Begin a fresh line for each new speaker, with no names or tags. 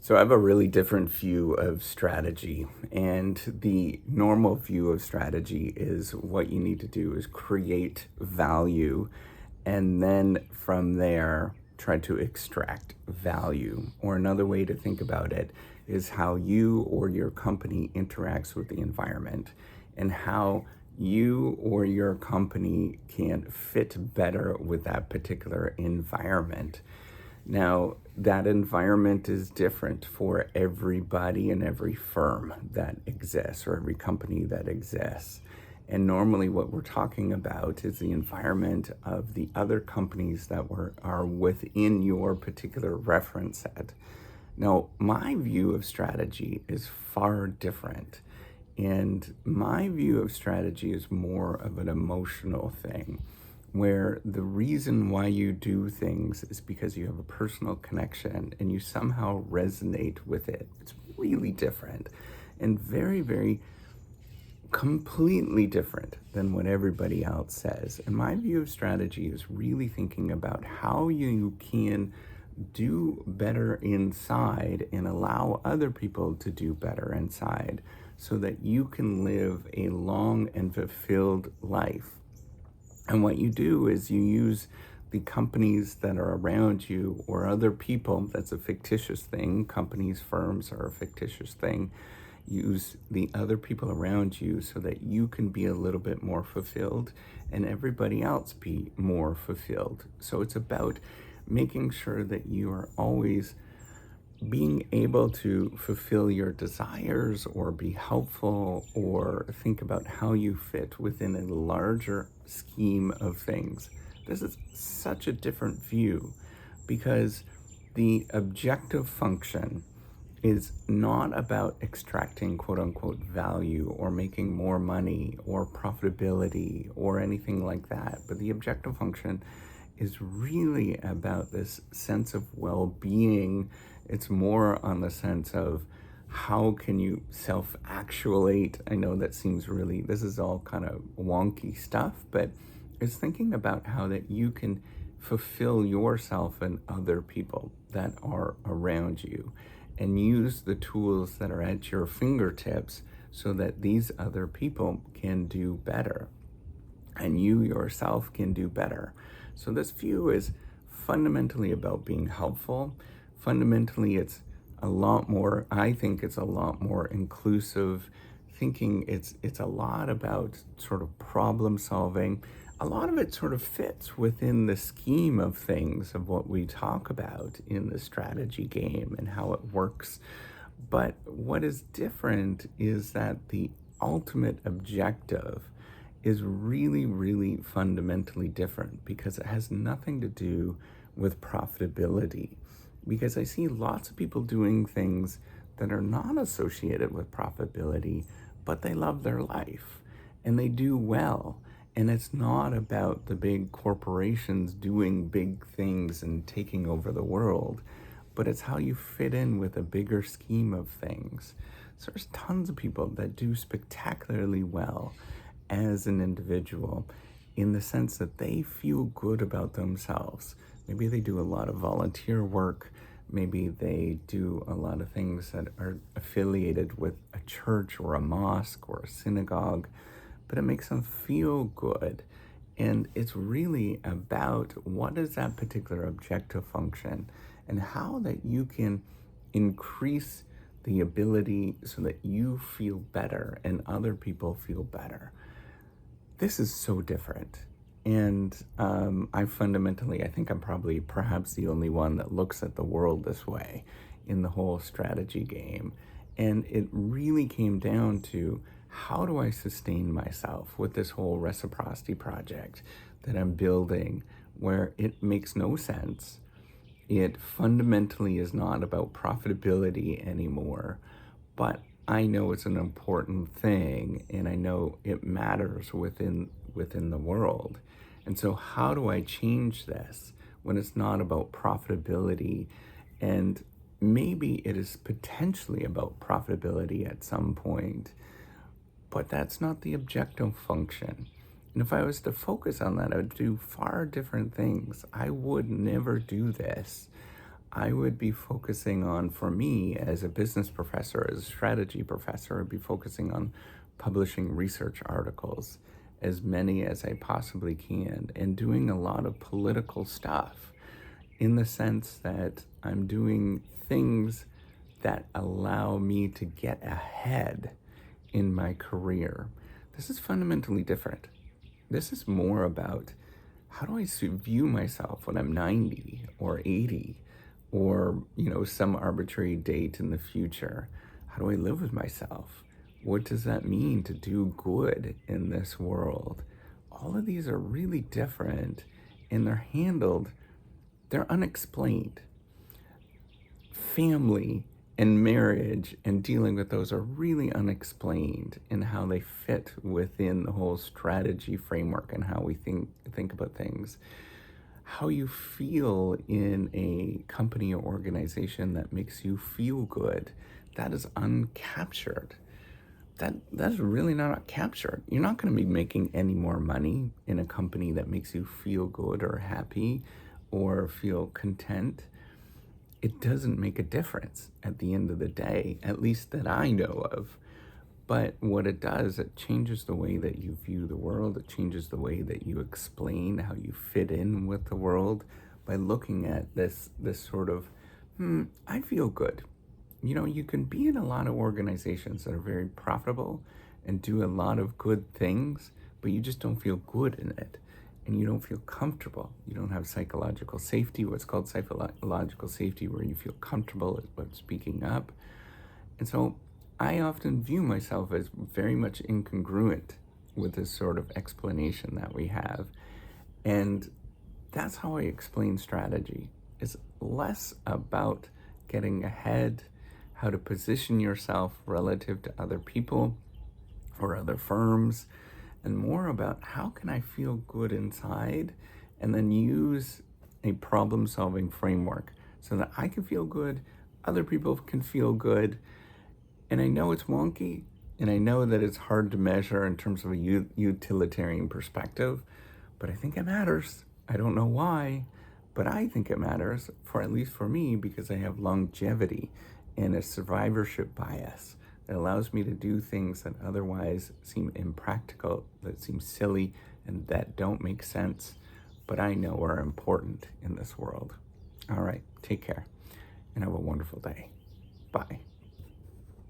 So I have a really different view of strategy, and the normal view of strategy is what you need to do is create value, and then from there try to extract value. Or another way to think about it is how you or your company interacts with the environment and how you or your company can fit better with that particular environment. Now, that environment is different for everybody and every firm that exists or every company that exists. And normally, what we're talking about is the environment of the other companies that are within your particular reference set. Now, my view of strategy is far different. And my view of strategy is more of an emotional thing, where the reason why you do things is because you have a personal connection and you somehow resonate with it. It's really different and very, very completely different than what everybody else says. And my view of strategy is really thinking about how you can do better inside and allow other people to do better inside so that you can live a long and fulfilled life. And what you do is you use the companies that are around you or other people. That's a fictitious thing. Companies, firms are a fictitious thing. Use the other people around you so that you can be a little bit more fulfilled and everybody else be more fulfilled. So it's about making sure that you are always being able to fulfill your desires or be helpful or think about how you fit within a larger scheme of things. This is such a different view because the objective function is not about extracting quote unquote value or making more money or profitability or anything like that. But the objective function is really about this sense of well-being. It's more on the sense of how can you self-actuate. I know that seems really, this is all kind of wonky stuff, but it's thinking about how that you can fulfill yourself and other people that are around you and use the tools that are at your fingertips so that these other people can do better and you yourself can do better. So this view is fundamentally about being helpful. Fundamentally, it's a lot more, I think it's a lot more inclusive thinking. It's a lot about sort of problem solving. A lot of it sort of fits within the scheme of things of what we talk about in the strategy game and how it works. But what is different is that the ultimate objective is really, really fundamentally different because it has nothing to do with profitability. Because I see lots of people doing things that are not associated with profitability, but they love their life and they do well. And it's not about the big corporations doing big things and taking over the world, but it's how you fit in with a bigger scheme of things. So there's tons of people that do spectacularly well as an individual in the sense that they feel good about themselves. Maybe they do a lot of volunteer work. Maybe they do a lot of things that are affiliated with a church or a mosque or a synagogue, but it makes them feel good. And it's really about what is that particular objective function and how that you can increase the ability so that you feel better and other people feel better. This is so different. And I think I'm probably perhaps the only one that looks at the world this way in the whole strategy game. And it really came down to how do I sustain myself with this whole reciprocity project that I'm building where it makes no sense. It fundamentally is not about profitability anymore, but I know it's an important thing and I know it matters within the world. And so how do I change this when it's not about profitability? And maybe it is potentially about profitability at some point, but that's not the objective function. And if I was to focus on that, I would do far different things. I would never do this I would be focusing on, for me, as a business professor, as a strategy professor, I'd be focusing on publishing research articles, as many as I possibly can, and doing a lot of political stuff in the sense that I'm doing things that allow me to get ahead in my career. This is fundamentally different. This is more about how do I view myself when I'm 90 or 80 or, some arbitrary date in the future? How do I live with myself? What does that mean to do good in this world? All of these are really different, and they're unexplained. Family and marriage and dealing with those are really unexplained in how they fit within the whole strategy framework and how we think about things. How you feel in a company or organization that makes you feel good, that is uncaptured. That's really not captured. You're not going to be making any more money in a company that makes you feel good or happy or feel content. It doesn't make a difference at the end of the day, at least that I know of. But what it does, it changes the way that you view the world. It changes the way that you explain how you fit in with the world by looking at this sort of, I feel good. You can be in a lot of organizations that are very profitable and do a lot of good things, but you just don't feel good in it. And you don't feel comfortable. You don't have psychological safety, what's called psychological safety, where you feel comfortable about speaking up. And so I often view myself as very much incongruent with this sort of explanation that we have. And that's how I explain strategy. It's less about getting ahead, how to position yourself relative to other people or other firms, and more about how can I feel good inside and then use a problem-solving framework so that I can feel good, other people can feel good. And I know it's wonky, and I know that it's hard to measure in terms of a utilitarian perspective, but I think it matters. I don't know why, but I think it matters, for at least for me, because I have longevity and a survivorship bias that allows me to do things that otherwise seem impractical, that seem silly, and that don't make sense, but I know are important in this world. All right, take care, and have a wonderful day. Bye.